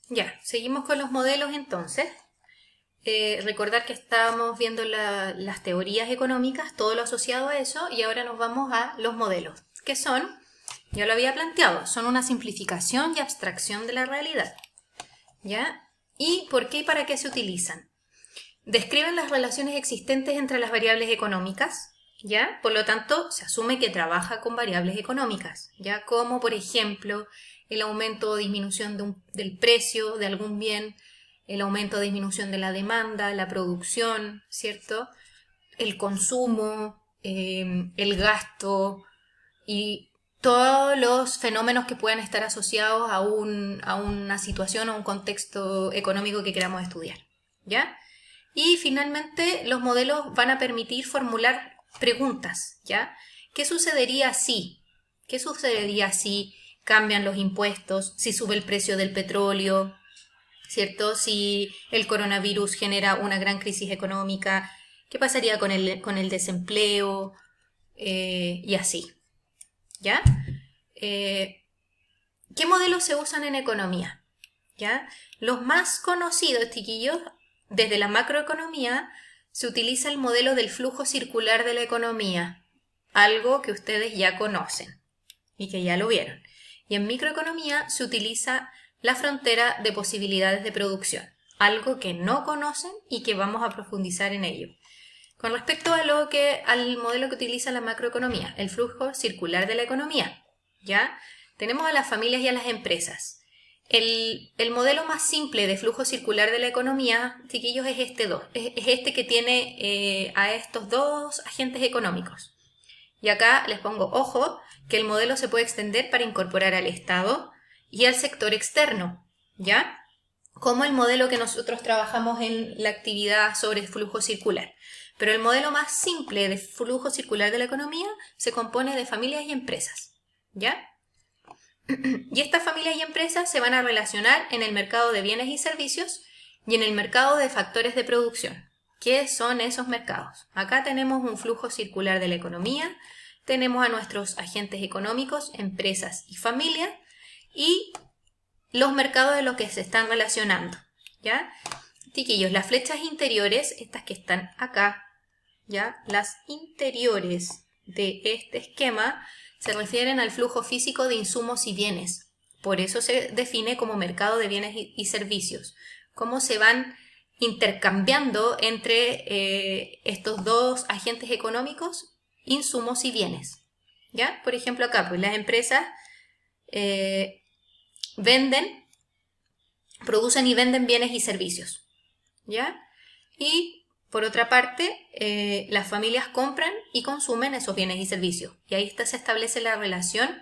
Ya, seguimos con los modelos entonces. Recordar que estábamos viendo las teorías económicas, todo lo asociado a eso, y ahora nos vamos a los modelos, que son, ya lo había planteado, son una simplificación y abstracción de la realidad. ¿Ya? ¿Y por qué y para qué se utilizan? Describen las relaciones existentes entre las variables económicas, ¿ya? Por lo tanto, se asume que trabaja con variables económicas, ¿ya? Como, por ejemplo, el aumento o disminución del precio de algún bien, el aumento o disminución de la demanda, la producción, ¿cierto? El consumo, el gasto y todos los fenómenos que puedan estar asociados a una situación o un contexto económico que queramos estudiar, ¿ya? Y finalmente los modelos van a permitir formular preguntas, ¿ya? ¿Qué sucedería si? ¿Qué sucedería si cambian los impuestos, si sube el precio del petróleo, ¿cierto? Si el coronavirus genera una gran crisis económica, ¿qué pasaría con el desempleo? Y así, ¿ya? ¿Qué modelos se usan en economía? ¿Ya? Los más conocidos, chiquillos, desde la macroeconomía, se utiliza el modelo del flujo circular de la economía, algo que ustedes ya conocen y que ya lo vieron. Y en microeconomía se utiliza la frontera de posibilidades de producción, algo que no conocen y que vamos a profundizar en ello. Con respecto al modelo que utiliza la macroeconomía, el flujo circular de la economía, ¿ya? Tenemos a las familias y a las empresas. El modelo más simple de flujo circular de la economía, chiquillos, es este que tiene a estos dos agentes económicos. Y acá les pongo ojo que el modelo se puede extender para incorporar al Estado y al sector externo, ¿ya? Como el modelo que nosotros trabajamos en la actividad sobre el flujo circular. Pero el modelo más simple de flujo circular de la economía se compone de familias y empresas, ¿ya? Y estas familias y empresas se van a relacionar en el mercado de bienes y servicios y en el mercado de factores de producción. ¿Qué son esos mercados? Acá tenemos un flujo circular de la economía, tenemos a nuestros agentes económicos, empresas y familias, y los mercados de los que se están relacionando, ¿ya? Chiquillos, las flechas interiores, estas que están acá, ¿ya? Las interiores de este esquema se refieren al flujo físico de insumos y bienes. Por eso se define como mercado de bienes y servicios. Cómo se van intercambiando entre estos dos agentes económicos, insumos y bienes. ¿Ya? Por ejemplo, acá, pues las empresas venden, producen y venden bienes y servicios. ¿Ya? Y por otra parte, las familias compran y consumen esos bienes y servicios. Y ahí se establece la relación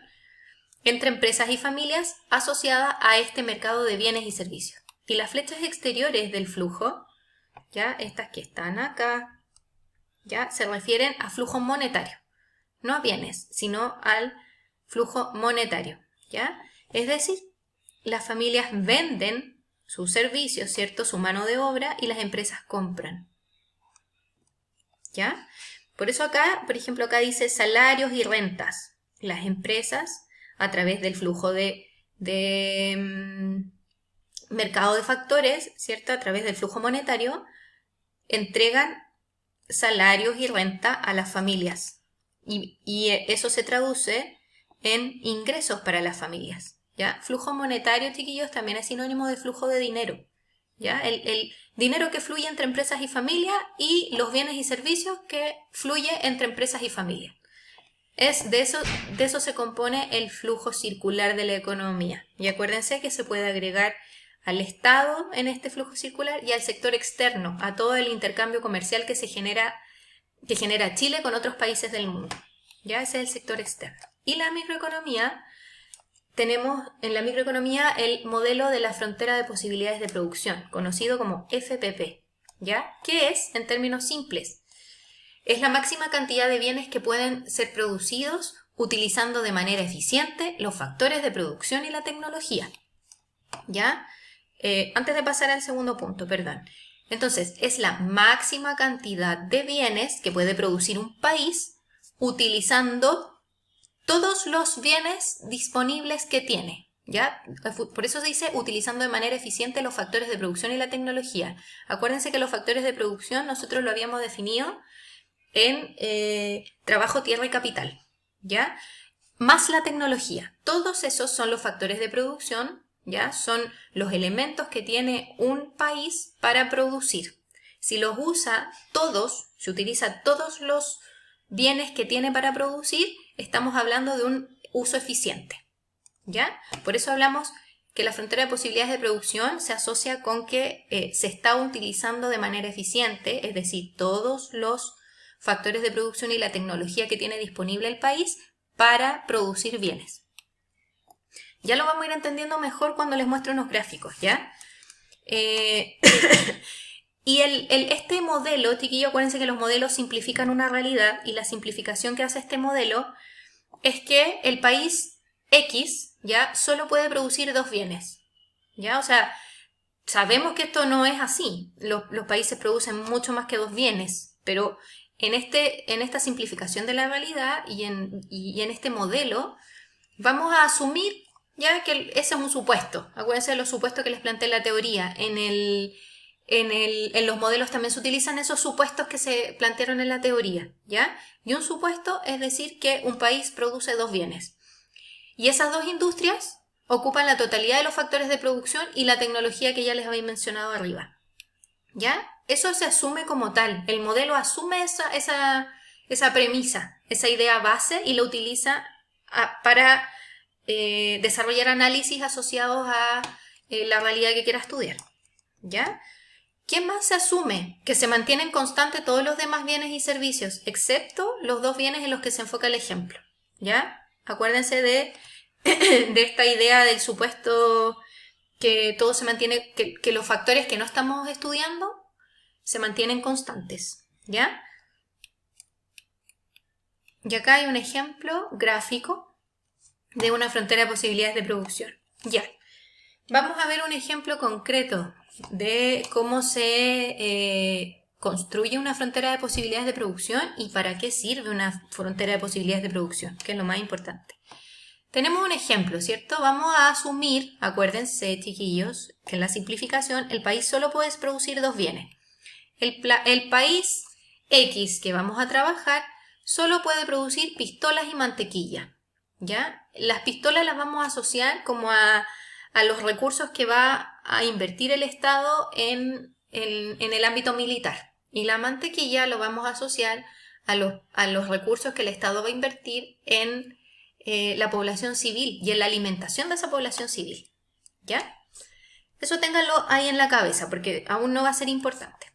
entre empresas y familias asociada a este mercado de bienes y servicios. Y las flechas exteriores del flujo, ya estas que están acá, ya se refieren a flujo monetario, no a bienes, sino al flujo monetario, ¿ya? Es decir, las familias venden sus servicios, ¿cierto? Su mano de obra, y las empresas compran, ¿ya? Por eso acá, por ejemplo, acá dice salarios y rentas. Las empresas, a través del flujo de mercado de factores, ¿cierto? A través del flujo monetario, entregan salarios y renta a las familias. Y eso se traduce en ingresos para las familias, ¿ya? Flujo monetario, chiquillos, también es sinónimo de flujo de dinero, ¿ya? El dinero que fluye entre empresas y familias y los bienes y servicios que fluye entre empresas y familias. De eso se compone el flujo circular de la economía. Y acuérdense que se puede agregar al Estado en este flujo circular y al sector externo, a todo el intercambio comercial que genera Chile con otros países del mundo. Ya ese es el sector externo. Y la microeconomía, tenemos en la microeconomía el modelo de la frontera de posibilidades de producción, conocido como FPP. ¿Ya? ¿Qué es? En términos simples, es la máxima cantidad de bienes que pueden ser producidos utilizando de manera eficiente los factores de producción y la tecnología. ¿Ya? Antes de pasar al segundo punto, perdón. Entonces, es la máxima cantidad de bienes que puede producir un país utilizando todos los bienes disponibles que tiene. ¿Ya? Por eso se dice utilizando de manera eficiente los factores de producción y la tecnología. Acuérdense que los factores de producción nosotros lo habíamos definido en trabajo, tierra y capital, ¿ya? Más la tecnología. Todos esos son los factores de producción, ¿ya? Son los elementos que tiene un país para producir. Si los usa todos, si utiliza todos los bienes que tiene para producir, estamos hablando de un uso eficiente, ¿ya? Por eso hablamos que la frontera de posibilidades de producción se asocia con que se está utilizando de manera eficiente, es decir, todos los factores de producción y la tecnología que tiene disponible el país para producir bienes. Ya lo vamos a ir entendiendo mejor cuando les muestro unos gráficos, ¿ya? Y este modelo, chiquillos, acuérdense que los modelos simplifican una realidad y la simplificación que hace este modelo es que el país X, ¿ya? Solo puede producir dos bienes, ¿ya? O sea, sabemos que esto no es así. Los países producen mucho más que dos bienes, pero en esta simplificación de la realidad y en este modelo vamos a asumir ya que ese es un supuesto. Acuérdense de los supuestos que les planteé en la teoría. En los modelos también se utilizan esos supuestos que se plantearon en la teoría, ¿ya? Y un supuesto es decir que un país produce dos bienes. Y esas dos industrias ocupan la totalidad de los factores de producción y la tecnología que ya les había mencionado arriba, ¿ya? Eso se asume como tal. El modelo asume esa premisa, esa idea base y la utiliza para desarrollar análisis asociados a la realidad que quiera estudiar, ¿ya? ¿Qué más se asume? Que se mantienen constantes todos los demás bienes y servicios, excepto los dos bienes en los que se enfoca el ejemplo, ¿ya? Acuérdense de esta idea del supuesto que todo se mantiene, que los factores que no estamos estudiando se mantienen constantes, ¿ya? Y acá hay un ejemplo gráfico de una frontera de posibilidades de producción. Ya. Vamos a ver un ejemplo concreto de cómo se construye una frontera de posibilidades de producción y para qué sirve una frontera de posibilidades de producción, que es lo más importante. Tenemos un ejemplo, ¿cierto? Vamos a asumir, acuérdense, chiquillos, que en la simplificación el país solo puede producir dos bienes. El país X que vamos a trabajar solo puede producir pistolas y mantequilla, ¿ya? Las pistolas las vamos a asociar como a los recursos que va a invertir el Estado en el ámbito militar. Y la mantequilla lo vamos a asociar a los recursos que el Estado va a invertir en la población civil y en la alimentación de esa población civil, ¿ya? Eso ténganlo ahí en la cabeza porque aún no va a ser importante.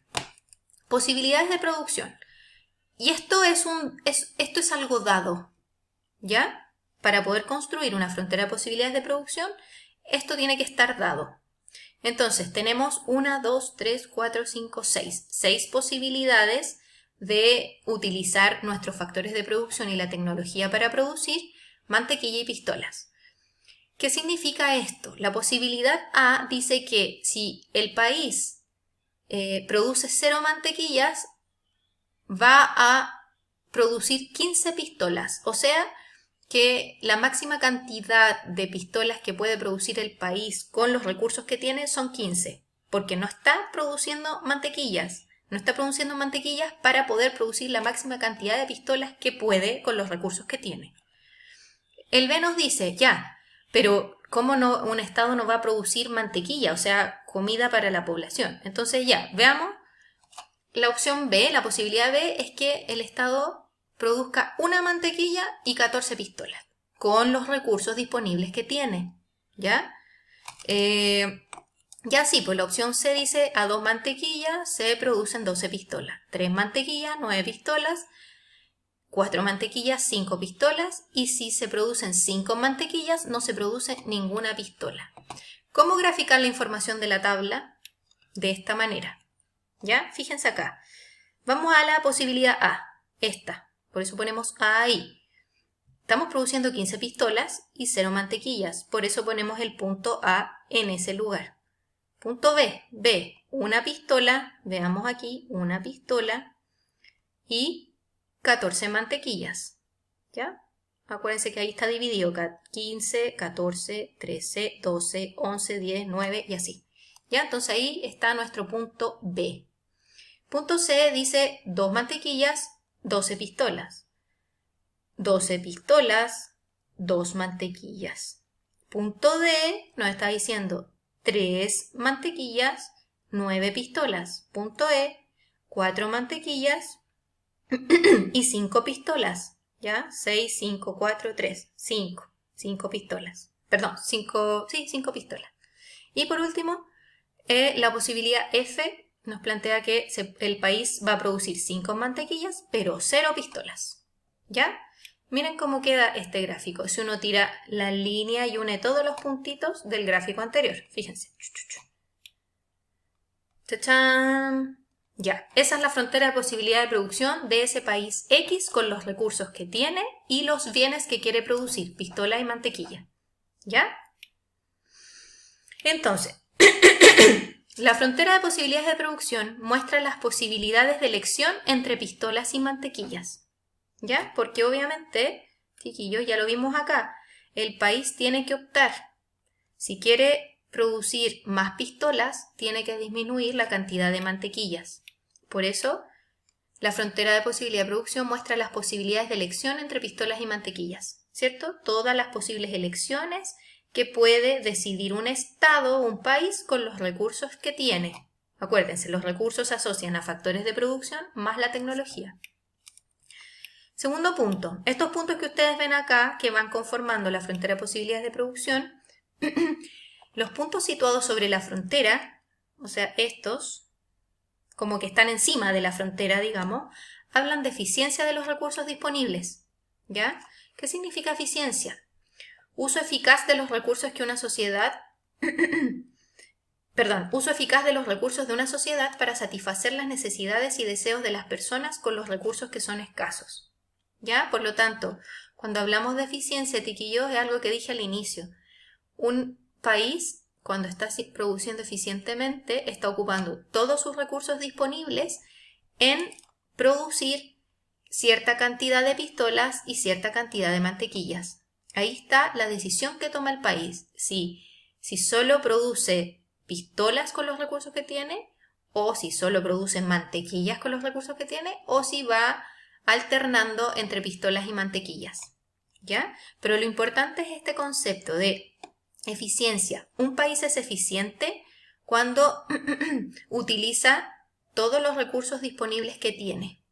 Posibilidades de producción. Y esto es algo dado, ¿ya? Para poder construir una frontera de posibilidades de producción, esto tiene que estar dado. Entonces, tenemos 1, 2, 3, 4, 5, 6. 6 posibilidades de utilizar nuestros factores de producción y la tecnología para producir mantequilla y pistolas. ¿Qué significa esto? La posibilidad A dice que si el país produce 0 mantequillas, va a producir 15 pistolas. O sea, que la máxima cantidad de pistolas que puede producir el país con los recursos que tiene son 15, porque no está produciendo mantequillas. No está produciendo mantequillas para poder producir la máxima cantidad de pistolas que puede con los recursos que tiene. El B nos dice, ya, pero ¿cómo no, un Estado no va a producir mantequilla? O sea, comida para la población. Entonces ya, veamos. La opción B, la posibilidad B, es que el Estado produzca una mantequilla y 14 pistolas, con los recursos disponibles que tiene, ¿ya? Ya sí, pues la opción C dice, a 2 mantequillas se producen 12 pistolas, 3 mantequillas, 9 pistolas, 4 mantequillas, 5 pistolas, y si se producen 5 mantequillas, no se produce ninguna pistola. ¿Cómo graficar la información de la tabla? De esta manera, ¿ya? Fíjense acá. Vamos a la posibilidad A, esta. Por eso ponemos A ahí. Estamos produciendo 15 pistolas y 0 mantequillas. Por eso ponemos el punto A en ese lugar. Punto B, una pistola. Veamos aquí, una pistola y 14 mantequillas. ¿Ya? Acuérdense que ahí está dividido 15, 14, 13, 12, 11, 10, 9 y así. ¿Ya? Entonces ahí está nuestro punto B. Punto C dice 2 mantequillas, 12 pistolas. 12 pistolas, 2 mantequillas. Punto D nos está diciendo 3 mantequillas, 9 pistolas. Punto E, 4 mantequillas y 5 pistolas. ¿Ya? 6, 5, 4, 3. 5. 5 pistolas. Perdón, 5 pistolas. Y por último, la posibilidad F nos plantea que el país va a producir 5 mantequillas, pero 0 pistolas. ¿Ya? Miren cómo queda este gráfico. Si uno tira la línea y une todos los puntitos del gráfico anterior. Fíjense. ¡Chachán! Ya, esa es la frontera de posibilidad de producción de ese país X con los recursos que tiene y los bienes que quiere producir, pistola y mantequilla. ¿Ya? Entonces, la frontera de posibilidades de producción muestra las posibilidades de elección entre pistolas y mantequillas. ¿Ya? Porque obviamente, chiquillos, ya lo vimos acá, el país tiene que optar. Si quiere producir más pistolas, tiene que disminuir la cantidad de mantequillas. Por eso, la frontera de posibilidad de producción muestra las posibilidades de elección entre pistolas y mantequillas, ¿cierto? Todas las posibles elecciones que puede decidir un estado o un país con los recursos que tiene. Acuérdense, los recursos se asocian a factores de producción más la tecnología. Segundo punto, estos puntos que ustedes ven acá, que van conformando la frontera de posibilidades de producción, los puntos situados sobre la frontera, o sea, estos, como que están encima de la frontera, digamos, hablan de eficiencia de los recursos disponibles. ¿Ya? ¿Qué significa eficiencia? Uso eficaz de los recursos que una sociedad... uso eficaz de los recursos de una sociedad para satisfacer las necesidades y deseos de las personas con los recursos que son escasos. ¿Ya? Por lo tanto, cuando hablamos de eficiencia, chiquillos, es algo que dije al inicio. Un país, cuando está produciendo eficientemente, está ocupando todos sus recursos disponibles en producir cierta cantidad de pistolas y cierta cantidad de mantequillas. Ahí está la decisión que toma el país. Si solo produce pistolas con los recursos que tiene, o si solo produce mantequillas con los recursos que tiene, o si va alternando entre pistolas y mantequillas. ¿Ya? Pero lo importante es este concepto de eficiencia. Un país es eficiente cuando utiliza todos los recursos disponibles que tiene,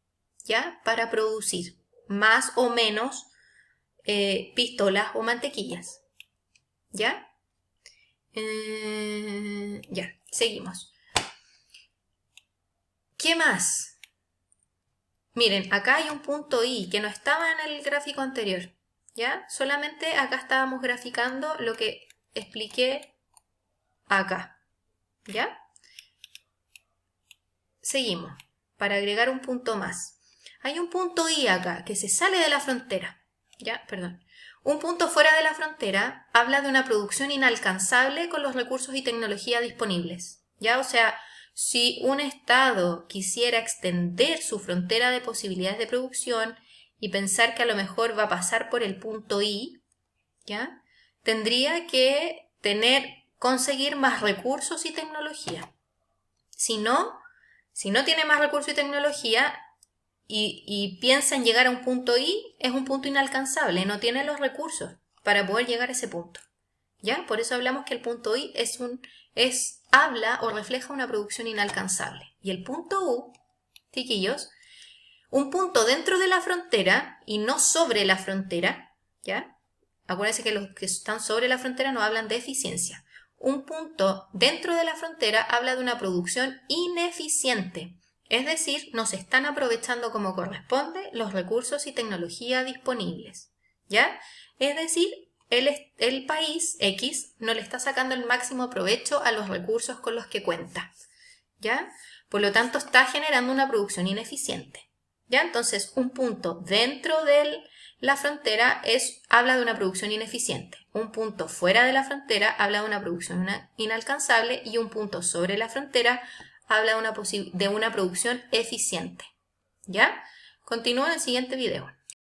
¿ya? Para producir más o menos pistolas o mantequillas. ¿Ya? Ya, seguimos. ¿Qué más? Miren, acá hay un punto I que no estaba en el gráfico anterior. ¿Ya? Solamente acá estábamos graficando lo que expliqué acá. ¿Ya? Seguimos. Para agregar un punto más. Hay un punto I acá que se sale de la frontera. ¿Ya? Perdón. Un punto fuera de la frontera habla de una producción inalcanzable con los recursos y tecnología disponibles. ¿Ya? O sea, si un estado quisiera extender su frontera de posibilidades de producción y pensar que a lo mejor va a pasar por el punto I, ¿ya? Tendría que conseguir más recursos y tecnología. Si no tiene más recursos y tecnología y piensa en llegar a un punto I, es un punto inalcanzable, no tiene los recursos para poder llegar a ese punto. ¿Ya? Por eso hablamos que el punto I habla o refleja una producción inalcanzable. Y el punto U, chiquillos, un punto dentro de la frontera y no sobre la frontera, ¿ya? Acuérdense que los que están sobre la frontera no hablan de eficiencia. Un punto dentro de la frontera habla de una producción ineficiente, es decir, no se están aprovechando como corresponde los recursos y tecnología disponibles, ¿ya? Es decir, el país X no le está sacando el máximo provecho a los recursos con los que cuenta, ¿ya? Por lo tanto, está generando una producción ineficiente. ¿Ya? Entonces, un punto dentro de la frontera habla de una producción ineficiente. Un punto fuera de la frontera habla de una producción inalcanzable y un punto sobre la frontera habla de una producción eficiente. ¿Ya? Continúo en el siguiente video.